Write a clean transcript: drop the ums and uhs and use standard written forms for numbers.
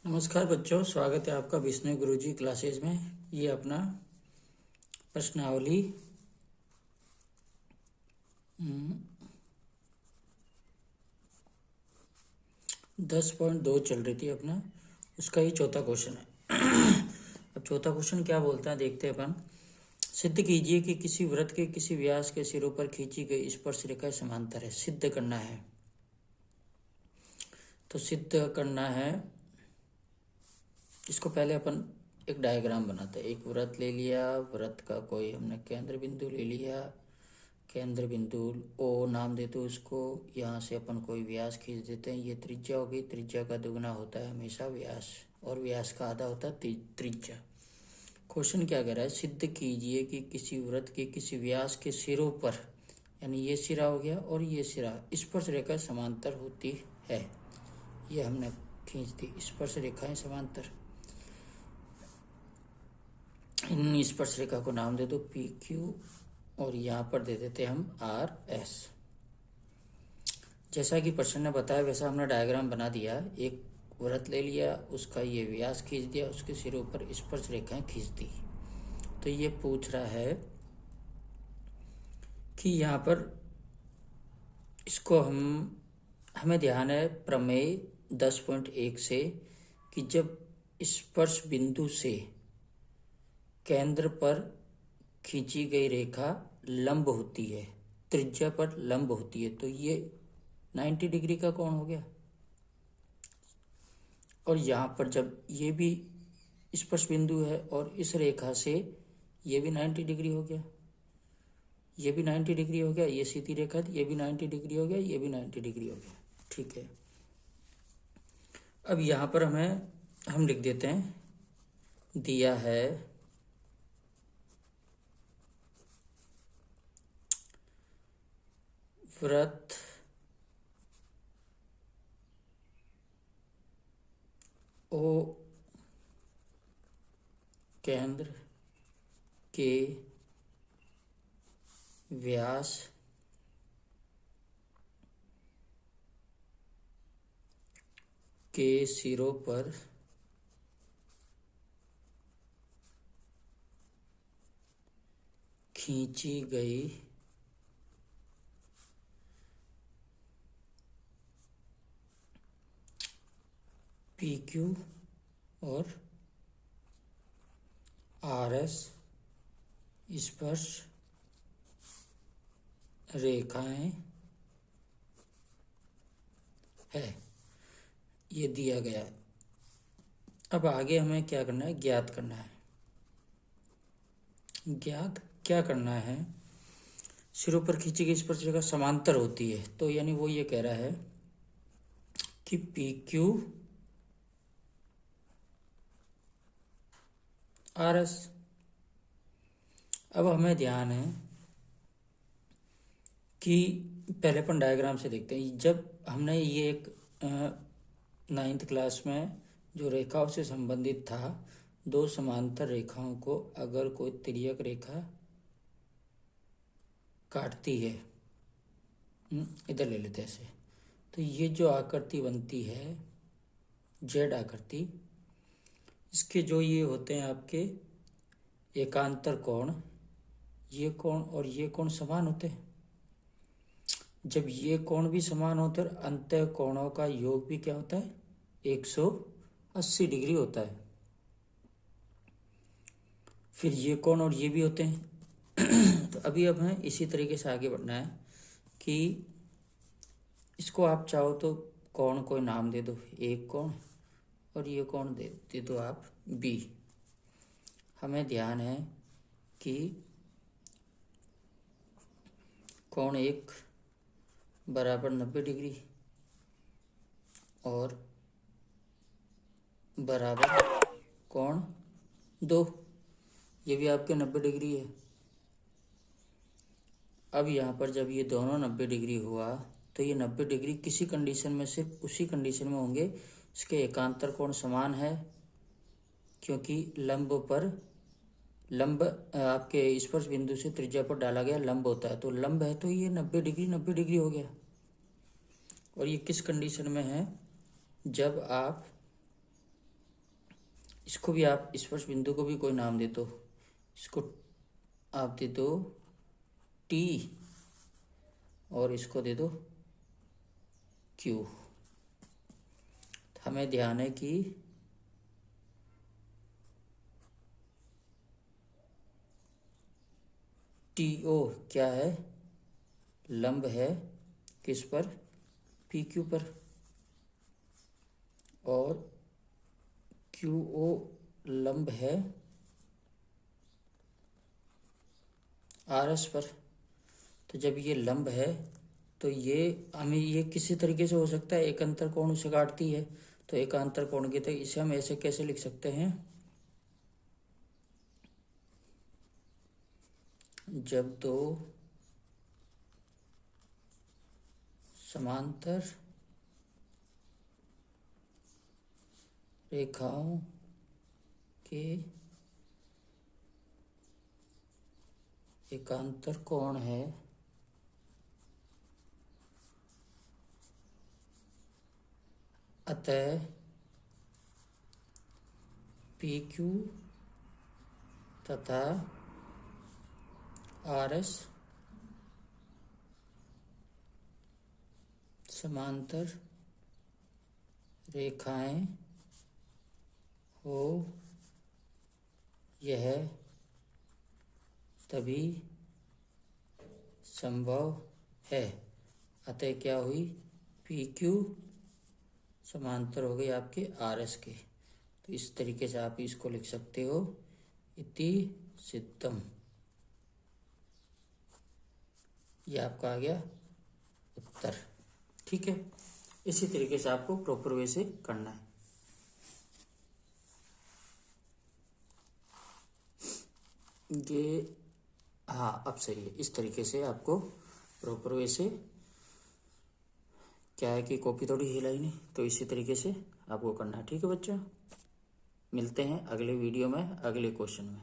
नमस्कार बच्चों, स्वागत है आपका विष्णु गुरुजी क्लासेज में। ये अपना प्रश्नावली 10.2 चल रही थी अपना, उसका ही चौथा क्वेश्चन है। अब चौथा क्वेश्चन क्या बोलता है देखते हैं अपन। सिद्ध कीजिए कि किसी वृत्त के किसी व्यास के सिरों पर खींची गई स्पर्श रेखा समांतर है। सिद्ध करना है, तो सिद्ध करना है इसको पहले अपन एक डायग्राम बनाते हैं। एक वृत्त ले लिया, वृत्त का कोई हमने केंद्र बिंदु ले लिया, केंद्र बिंदु ओ नाम देते हैं उसको। यहाँ से अपन कोई व्यास खींच देते हैं। ये त्रिज्या होगी, त्रिज्या का दुगना होता है हमेशा व्यास, और व्यास का आधा होता है त्रिज्या। क्वेश्चन क्या कह रहा है, सिद्ध कीजिए कि किसी वृत्त के किसी व्यास के सिरों पर, यानी ये सिरा हो गया और ये सिरा, स्पर्श रेखा समांतर होती है। ये हमने खींच दी स्पर्श रेखाएं समांतर। इन स्पर्श रेखा को नाम दे दो पी क्यू, और यहाँ पर दे देते हम आर एस। जैसा कि प्रश्न ने बताया वैसा हमने डायग्राम बना दिया। एक वृत्त ले लिया, उसका ये व्यास खींच दिया, उसके सिरों पर स्पर्श रेखाएं खींच दी। तो ये पूछ रहा है कि यहाँ पर इसको हमें ध्यान है प्रमेय 10.1 से कि जब स्पर्श बिंदु से केंद्र पर खींची गई रेखा लंब होती है, त्रिज्या पर लंब होती है, तो ये 90 डिग्री का कोण हो गया। और यहाँ पर जब ये भी स्पर्श बिंदु है और इस रेखा से ये भी 90 डिग्री हो गया, ये भी 90 डिग्री हो गया, ये सीधी रेखा थी, ये भी 90 डिग्री हो गया, ये भी 90 डिग्री हो गया। ठीक है, अब यहाँ पर हम लिख देते हैं, दिया है वृत्त ओ केंद्र के व्यास के सिरों पर खींची गई पी क्यू और आर एस स्पर्श रेखाएं है, ये दिया गया है। अब आगे हमें क्या करना है, ज्ञात करना है। ज्ञात क्या करना है, सिरों पर खींची गई स्पर्श रेखा समांतर होती है, तो यानी वो ये कह रहा है कि पी क्यू आर एस। अब हमें ध्यान है कि पहले अपन डायग्राम से देखते हैं। जब हमने ये एक 9th क्लास में जो रेखाओं से संबंधित था, दो समांतर रेखाओं को अगर कोई तिर्यक रेखा काटती है, इधर ले लेते हैं ऐसे, तो ये जो आकृति बनती है जेड आकृति, इसके जो ये होते हैं आपके एकांतर कोण, ये कोण और ये कोण समान होते हैं। जब ये कोण भी समान होते हैं और अंतः कोणों का योग भी क्या होता है, 180 डिग्री होता है। फिर ये कोण और ये भी होते हैं। तो अभी अब हमें इसी तरीके से आगे बढ़ना है कि इसको आप चाहो तो कोण कोई नाम दे दो, एक कोण, और ये कोण दे दो आप बी। हमें ध्यान है कि कोण एक बराबर 90 डिग्री और बराबर कोण दो, ये भी आपके 90 डिग्री है। अब यहाँ पर जब ये दोनों 90 डिग्री हुआ तो ये 90 डिग्री किसी कंडीशन में, सिर्फ उसी कंडीशन में होंगे इसके एकांतर कोण समान है, क्योंकि लंब आपके स्पर्श बिंदु से त्रिज्या पर डाला गया लंब होता है, तो लंब है तो ये 90 डिग्री हो गया। और ये किस कंडीशन में है, जब आप इसको भी आप स्पर्श बिंदु को भी कोई नाम दे दो, इसको आप दे दो टी और इसको दे दो क्यू। हमें ध्यान है कि टी ओ क्या है, लंब है किस पर, पी क्यू पर, और क्यू ओ लंब है आर एस पर। तो जब ये लंब है तो ये हमें ये किसी तरीके से हो सकता है, एक अंतर कोण उसे काटती है, तो एक अंतर कोण के तक इसे हम ऐसे कैसे लिख सकते हैं, जब दो समांतर रेखाओं के एकांतर कोण है अतः पी क्यू तथा आर एस समांतर रेखाएं हो, यह तभी संभव है। अतः क्या हुई, पी क्यू समांतर हो गई आपके आर एस के। तो इस तरीके से आप इसको लिख सकते हो, इति सिद्धम। ये आपका आ गया उत्तर। ठीक है, इसी तरीके से आपको प्रॉपर वे से करना है। ये हाँ अब सही है, इस तरीके से आपको प्रॉपर वे से, क्या है कि कॉपी थोड़ी हिलाई नहीं, तो इसी तरीके से आपको करना है। ठीक है बच्चों, मिलते हैं अगले वीडियो में अगले क्वेश्चन में।